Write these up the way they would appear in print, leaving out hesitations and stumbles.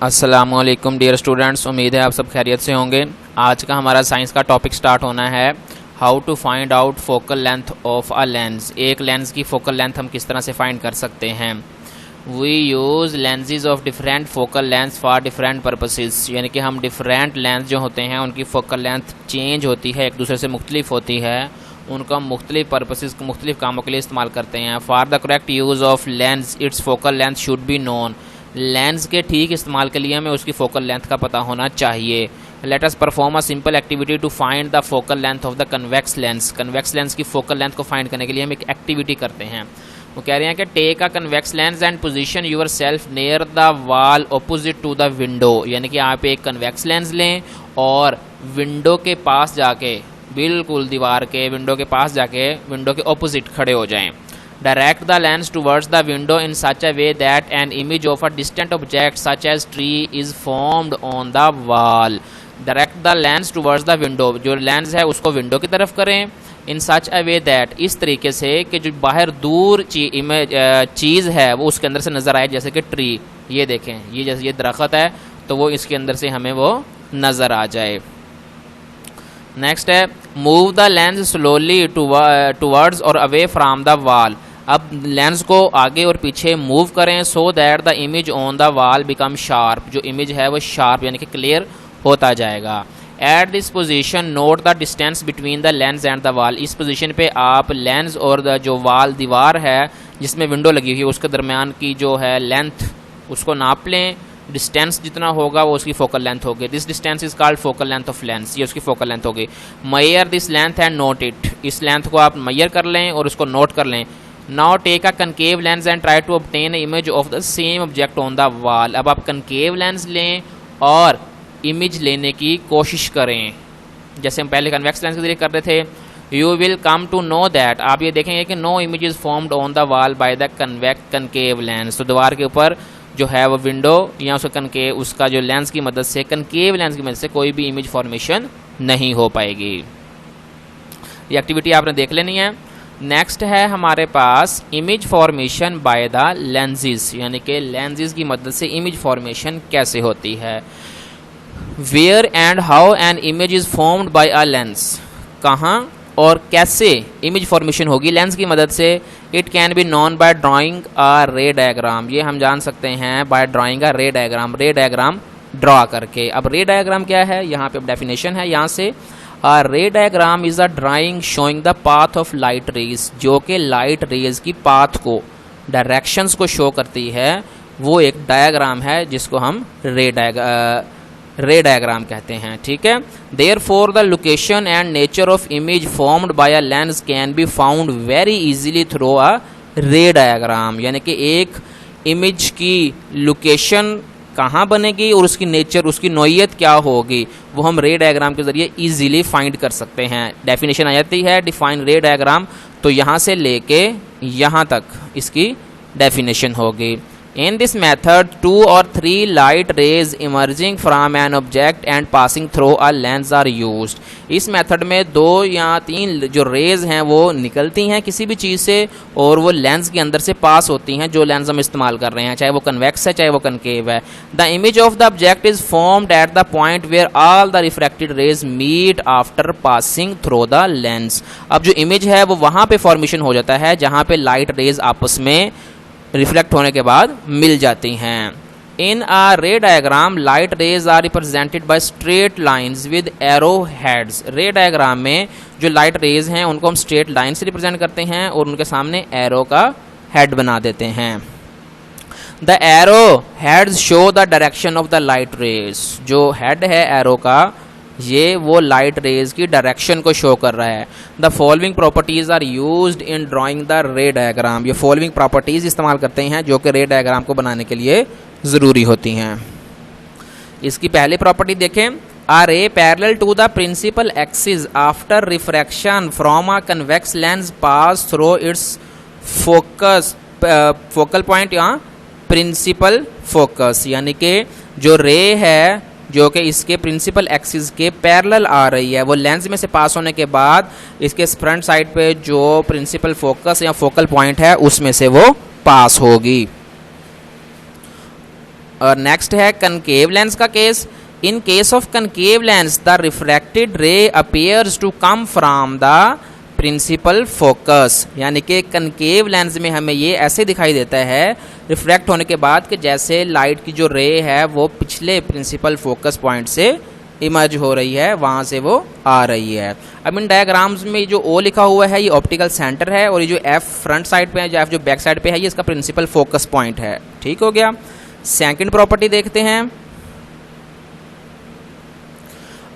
अस्सलामुअलैकुम dear students, उम्मीद है आप सब खैरियत से होंगे। आज का हमारा साइंस का टॉपिक स्टार्ट होना है how to find out focal length of a lens. एक लेंस की फोकल लेंथ हम किस तरह से फाइंड कर सकते हैं। We use lenses of different focal length for different purposes, यानी कि हम डिफरेंट लेंस जो होते हैं उनकी फोकल लेंथ चेंज होती है, एक दूसरे से मुख्तलिफ होती है, उनका मुख्तलिफ पर्पसेस मुख्तलिफ कामों के लिए इस्तेमाल करते हैं। For the correct use of lens it's focal length should be known. Lens के ठीक इस्तेमाल के लिए हमें उसकी फोकल लेंथ का पता होना चाहिए। Let us perform a simple activity to find the focal length of the convex lens. Convex lens की फोकल लेंथ को फाइंड करने के लिए हम एक एक्टिविटी करते हैं। वो कह रहे हैं कि take a convex lens and position yourself near the wall opposite to the window, यानी कि आप एक कन्वेक्स लेंस लें और विंडो के पास जाके, बिल्कुल दीवार के विंडो के पास जाके विंडो के ऑपोजिट खड़े हो जाएं। Direct the lens towards the window in such a way that an image of a distant object such as tree is formed on the wall. Direct the lens towards the window, जो lens है उसको window की तरफ करें। In such a way that, इस तरीके से कि जो बाहर दूर चीज़ है वो उसके अंदर से नज़र आए, जैसे कि ट्री, ये देखें, ये जैसे ये दरख्त है तो वो इसके अंदर से हमें वो नज़र आ जाए। नेक्स्ट है move the lens slowly towards और अवे फ्राम द वॉल। अब लेंस को आगे और पीछे मूव करें so that the image on the wall become sharp. जो इमेज है वो शार्प यानी कि क्लियर होता जाएगा। At this position note the distance between the lens and the wall. इस पोजीशन पे आप लेंस और जो वॉल दीवार है जिसमें विंडो लगी हुई है उसके दरमियान की जो है लेंथ उसको नाप लें। डिस्टेंस जितना होगा वो उसकी फोकल लेंथ होगी। This distance is called focal length of lens, ये उसकी फोकल लेंथ होगी। Mayor this length and note it. इस लेंथ को आप मेयर कर लें और उसको नोट कर लें। Now take a concave lens and try to obtain image of the same object on the wall. अब आप कनकेव लेंस लें और इमेज लेने की कोशिश करें, जैसे हम पहले कन्वेक्स लेंस के जरिए कर रहे थे। You will come to know that, आप ये देखेंगे कि no image is formed on the wall by the concave lens. तो दीवार के ऊपर जो है वो विंडो या उसका जो लेंस की मदद से, कनकेव लेंस की मदद से कोई भी इमेज फॉर्मेशन नहीं हो पाएगी। ये एक्टिविटी आपने देख लेनी है। नेक्स्ट है हमारे पास image formation by the lenses, यानी कि लेंसेज की मदद से इमेज फॉर्मेशन कैसे होती है। Where and how an image is formed by a lens. कहाँ और कैसे इमेज फॉर्मेशन होगी लेंस की मदद से। It can be known by drawing a ray diagram. ये हम जान सकते हैं by drawing a ray diagram, रे डायग्राम ड्रॉ करके। अब रे डायग्राम क्या है, यहाँ पे डेफिनेशन है यहाँ से। A ray diagram is a drawing showing the path of light rays, जो कि लाइट रेज की पाथ को, डायरेक्शंस को शो करती है, वो एक डायग्राम है जिसको हम रे डायग्राम कहते हैं। ठीक है। Therefore the location and nature of image formed by a lens can be found very easily through a ray diagram, यानी कि एक इमेज की लोकेशन कहाँ बनेगी और उसकी नेचर, उसकी नोयत क्या होगी, वो हम रे डायग्राम के जरिए इजीली फाइंड कर सकते हैं। डेफिनेशन आ जाती है डिफाइन रे डायग्राम, तो यहाँ से लेके यहाँ तक इसकी डेफिनेशन होगी। In this method, 2 or 3 light rays emerging from an object and passing through a lens are used. इस मेथड में 2 या 3 जो रेज हैं वो निकलती हैं किसी भी चीज़ से और वो लेंस के अंदर से पास होती हैं, जो लेंस हम इस्तेमाल कर रहे हैं, चाहे वो कन्वेक्स है चाहे वो कनकेव है। The image of the object is formed at the point where all the refracted rays meet after passing through the lens. अब जो इमेज है वो वहाँ पे फॉर्मेशन हो जाता है जहाँ पे लाइट रेज आपस में रिफ्लेक्ट होने के बाद मिल जाती हैं। In a ray diagram light rays are represented by straight lines with arrow heads. Ray diagram में जो लाइट रेज हैं उनको हम स्ट्रेट लाइन से रिप्रेजेंट करते हैं और उनके सामने एरो का हेड बना देते हैं। The arrow heads show the direction of the light rays. जो हेड है एरो का, ये वो लाइट रेज की डायरेक्शन को शो कर रहा है। The following properties are used in drawing the ray diagram. ये फॉलोइंग प्रॉपर्टीज इस्तेमाल करते हैं जो कि रे डायग्राम को बनाने के लिए ज़रूरी होती हैं। इसकी पहली प्रॉपर्टी देखें। A ray parallel to the principal axis after refraction from a convex lens pass through its focal point या प्रिंसिपल फोकस, यानी कि जो रे है जो कि इसके प्रिंसिपल एक्सिस के पैरेलल आ रही है, वो लेंस में से पास होने के बाद इसके फ्रंट साइड पे जो प्रिंसिपल फोकस या फोकल पॉइंट है उसमें से वो पास होगी। और नेक्स्ट है कनकेव लेंस का case. In case of concave lens the refracted ray appears to come from the principal focus, यानी कि कनकेव लेंस में हमें ये ऐसे दिखाई देता है रिफ्रैक्ट होने के बाद कि जैसे लाइट की जो रे है वो पिछले प्रिंसिपल फोकस पॉइंट से इमर्ज हो रही है, वहाँ से वो आ रही है। अब इन डायग्राम्स में जो ओ लिखा हुआ है ये ऑप्टिकल सेंटर है, और ये जो एफ फ्रंट साइड पे है, जो एफ जो बैक साइड पे है, ये इसका प्रिंसिपल फोकस पॉइंट है। ठीक हो गया। सेकंड प्रॉपर्टी देखते हैं।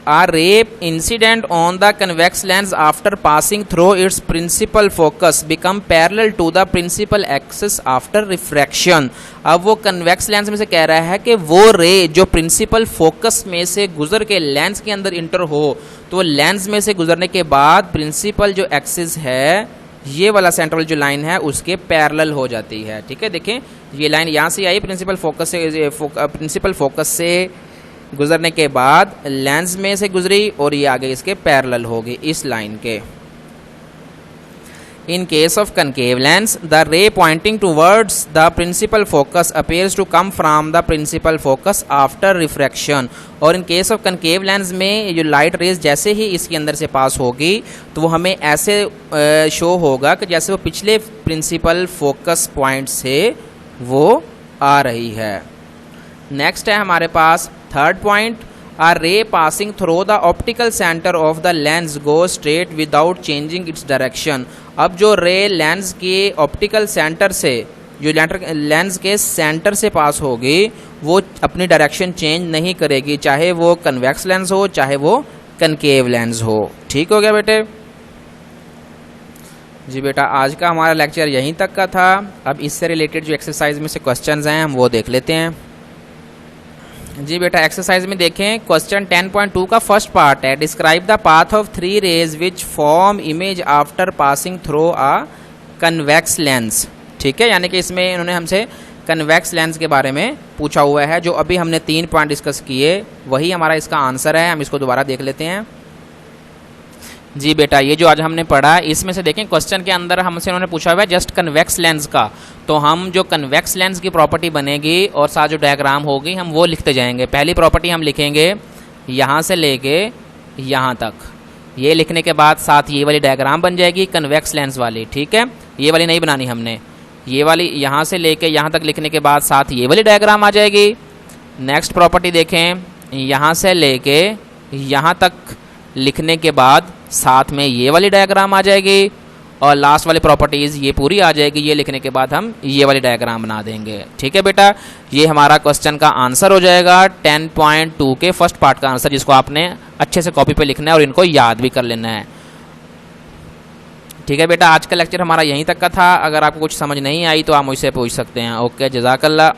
A ray incident on the convex lens after passing through its principal focus become parallel to the principal axis after refraction। अब वो कन्वेक्स लेंस में से कह रहा है कि वो रे जो प्रिंसिपल फोकस में से गुजर के लेंस के अंदर इंटर हो, तो लेंस में से गुजरने के बाद प्रिंसिपल जो एक्सिस है, ये वाला सेंट्रल जो लाइन है, उसके पैरेलल हो जाती है। ठीक है, देखें ये लाइन यहाँ से आई प्रिंसिपल फोकस से गुजरने के बाद लेंस में से गुजरी और ये आगे इसके पैरेलल होगी इस लाइन के। In case of concave lens the ray pointing towards the principal focus appears to come from the principal focus after refraction. और in case of concave lens में ये जो लाइट रेज जैसे ही इसके अंदर से पास होगी तो वो हमें ऐसे शो होगा कि जैसे वो पिछले प्रिंसिपल फोकस पॉइंट से वो आ रही है। नेक्स्ट है हमारे पास third point. A ray passing through the optical center of the lens goes straight without changing its direction। अब जो रे लेंस के ऑप्टिकल सेंटर से, जो लेंस के सेंटर से पास होगी, वो अपनी डायरेक्शन चेंज नहीं करेगी, चाहे वो कन्वेक्स लेंस हो चाहे वो कनकेव लेंस हो। ठीक हो गया बेटे? जी बेटा, आज का हमारा लेक्चर यहीं तक का था। अब इससे रिलेटेड जो एक्सरसाइज में से क्वेश्चंस हैं हम वो देख लेते हैं। जी बेटा, एक्सरसाइज में देखें क्वेश्चन 10.2 का फर्स्ट पार्ट है, describe the path of 3 rays which form image after passing through a convex lens. ठीक है, यानी कि इसमें इन्होंने हमसे कन्वेक्स लेंस के बारे में पूछा हुआ है। जो अभी हमने 3 पॉइंट डिस्कस किए वही हमारा इसका आंसर है। हम इसको दोबारा देख लेते हैं। जी बेटा, ये जो आज हमने पढ़ा इसमें से देखें क्वेश्चन के अंदर हमसे उन्होंने पूछा हुआ है जस्ट कन्वेक्स लेंस का, तो हम जो कन्वेक्स लेंस की प्रॉपर्टी बनेगी और साथ जो डायग्राम होगी हम वो लिखते जाएंगे। पहली प्रॉपर्टी हम लिखेंगे यहाँ से लेके यहाँ तक, ये लिखने के बाद साथ ये वाली डायग्राम बन जाएगी कन्वेक्स लेंस वाली। ठीक है, ये वाली नहीं बनानी हमने, ये वाली यहाँ से लेके यहाँ तक लिखने के बाद साथ ये वाली डायग्राम आ जाएगी। नेक्स्ट प्रॉपर्टी देखें, यहाँ से लेके यहाँ तक लिखने के बाद साथ में ये वाली डायग्राम आ जाएगी, और लास्ट वाली प्रॉपर्टीज़ ये पूरी आ जाएगी। ये लिखने के बाद हम ये वाली डायग्राम बना देंगे। ठीक है बेटा, ये हमारा क्वेश्चन का आंसर हो जाएगा 10.2 के फर्स्ट पार्ट का आंसर, जिसको आपने अच्छे से कॉपी पे लिखना है और इनको याद भी कर लेना है। ठीक है बेटा, आज का लेक्चर हमारा यहीं तक का था। अगर आपको कुछ समझ नहीं आई तो आप मुझसे पूछ सकते हैं। ओके, जज़ाकल्लाह।